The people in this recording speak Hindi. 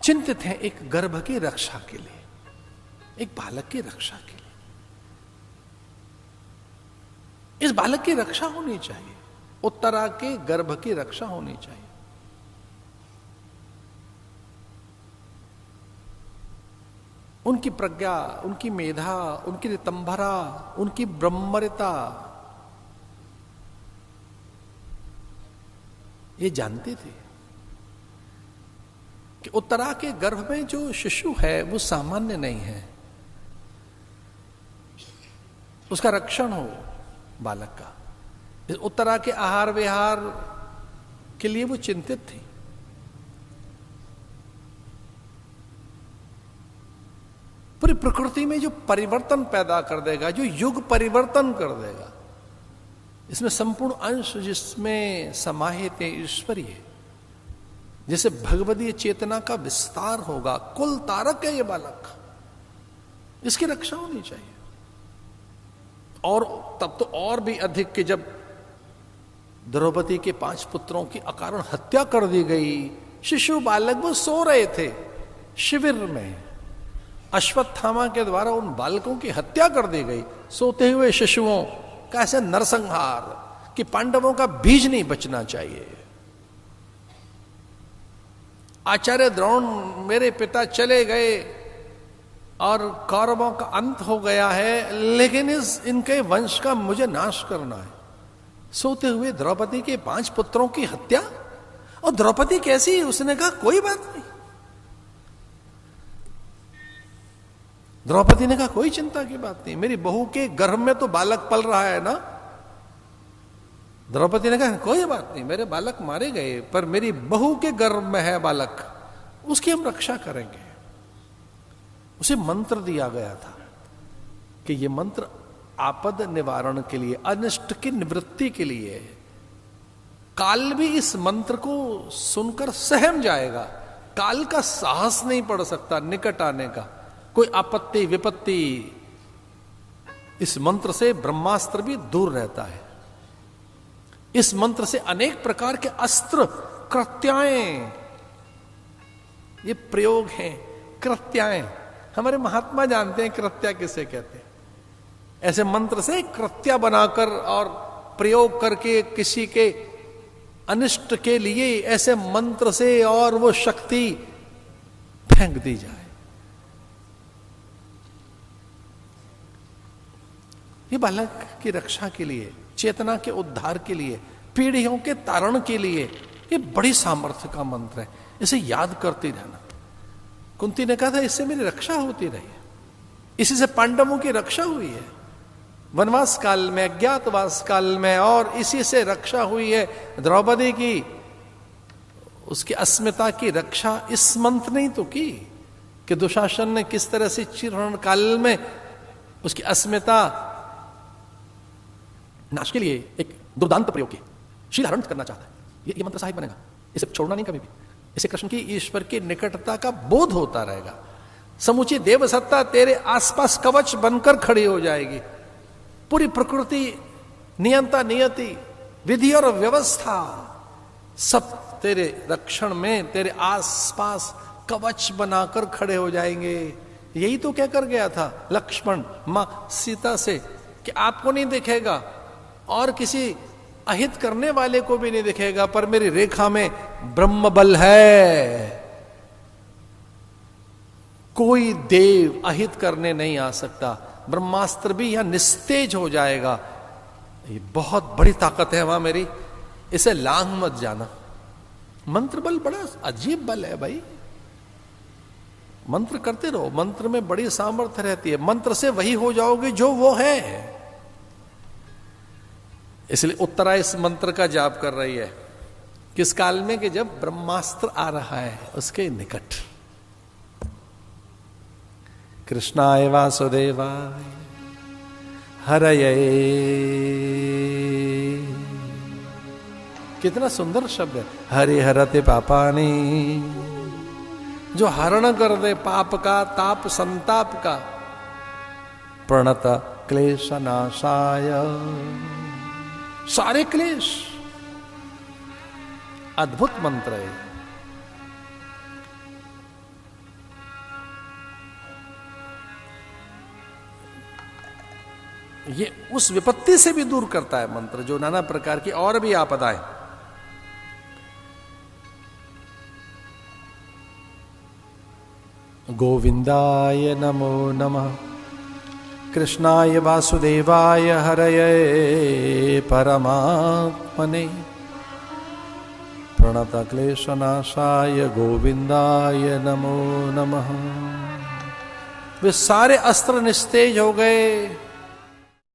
चिंतित हैं एक गर्भ की रक्षा के लिए, एक बालक की रक्षा के लिए। इस बालक की रक्षा होनी चाहिए, उत्तरा के गर्भ की रक्षा होनी चाहिए। उनकी प्रज्ञा, उनकी मेधा, उनकी रितंभरा, उनकी ब्रह्मरिता, ये जानते थे कि उत्तरा के गर्भ में जो शिशु है वो सामान्य नहीं है, उसका रक्षण हो बालक का। इस उत्तरा के आहार विहार के लिए वो चिंतित थी। पूरी प्रकृति में जो परिवर्तन पैदा कर देगा, जो युग परिवर्तन कर देगा, इसमें संपूर्ण अंश जिसमें समाहित है ईश्वरीय, जैसे भगवदीय चेतना का विस्तार होगा, कुल तारक है ये बालक, इसकी रक्षा होनी चाहिए। और तब तो और भी अधिक कि जब द्रौपदी के 5 पुत्रों की अकारण हत्या कर दी गई, शिशु बालक वो सो रहे थे शिविर में, अश्वत्थामा के द्वारा उन बालकों की हत्या कर दी गई, सोते हुए शिशुओं का ऐसे नरसंहार कि पांडवों का बीज नहीं बचना चाहिए। आचार्य द्रोण मेरे पिता चले गए और कौरवों का अंत हो गया है, लेकिन इनके वंश का मुझे नाश करना है। सोते हुए द्रौपदी के 5 पुत्रों की हत्या, और द्रौपदी कैसी? उसने कहा कोई बात नहीं। द्रौपदी ने कहा कोई चिंता की बात नहीं, मेरी बहू के गर्भ में तो बालक पल रहा है ना। द्रौपदी ने कहा कोई बात नहीं, मेरे बालक मारे गए पर मेरी बहू के गर्भ में है बालक, उसकी हम रक्षा करेंगे। उसे मंत्र दिया गया था कि यह मंत्र आपद निवारण के लिए, अनिष्ट की निवृत्ति के लिए है। काल भी इस मंत्र को सुनकर सहम जाएगा, काल का साहस नहीं पड़ सकता निकट आने का। कोई आपत्ति विपत्ति, इस मंत्र से ब्रह्मास्त्र भी दूर रहता है। इस मंत्र से अनेक प्रकार के अस्त्र, कृत्याएं, ये प्रयोग हैं, कृत्याएं। हमारे महात्मा जानते हैं कृत्या किसे कहते हैं। ऐसे मंत्र से कृत्या बनाकर और प्रयोग करके किसी के अनिष्ट के लिए ऐसे मंत्र से और वो शक्ति फेंक दी जाए। ये बालक की रक्षा के लिए, चेतना के उद्धार के लिए, पीढ़ियों के तारण के लिए ये बड़ी सामर्थ्य का मंत्र है। इसे याद करते रहना। कुंती ने कहा था इससे मेरी रक्षा होती रही है, इसी से पांडवों की रक्षा हुई है वनवास काल में, अज्ञातवास काल में, और इसी से रक्षा हुई है द्रौपदी की। उसकी अस्मिता की रक्षा इस मंत्र ने तो की कि दुशासन ने किस तरह से चिरहरण काल में उसकी अस्मिता नाश के लिए एक दुर्दांत प्रयोग की, शील हरण करना चाहता है। ये मंत्र सहायक बनेगा, इसे छोड़ना नहीं कभी भी। इसे कृष्ण की, ईश्वर की निकटता का बोध होता रहेगा। समूची देव सत्ता तेरे आसपास कवच बनकर खड़ी हो जाएगी। पूरी प्रकृति, नियंता, नियति, विधि और व्यवस्था सब तेरे रक्षण में, तेरे आसपास कवच बनाकर खड़े हो जाएंगे। यही तो क्या कर गया था लक्ष्मण मां सीता से कि आपको नहीं दिखेगा और किसी अहित करने वाले को भी नहीं दिखेगा, पर मेरी रेखा में ब्रह्म बल है, कोई देव अहित करने नहीं आ सकता। ब्रह्मास्त्र भी यहां निस्तेज हो जाएगा। ये बहुत बड़ी ताकत है वहां मेरी, इसे लांघ मत जाना। मंत्र बल बड़ा अजीब बल है भाई। मंत्र करते रहो, मंत्र में बड़ी सामर्थ्य रहती है। मंत्र से वही हो जाओगे जो वो है। इसलिए उत्तरा इस मंत्र का जाप कर रही है किस काल में? कि जब ब्रह्मास्त्र आ रहा है उसके निकट। कृष्णाय वासुदेवाय हरये, कितना सुंदर शब्द है। हरि हरते पापानि, जो हरण कर दे पाप का, ताप संताप का। प्रणत क्लेश नाशाय, सारे क्लेश। अद्भुत मंत्र है। ये उस विपत्ति से भी दूर करता है मंत्र, जो नाना प्रकार की और भी आपदाएं। गोविंदाय नमो नमः, कृष्णाय वासुदेवाय हरये परमात्मने, प्रणतक्लेशनाशाय गोविंदाय नमो नमः। वे सारे अस्त्र निस्तेज हो गए,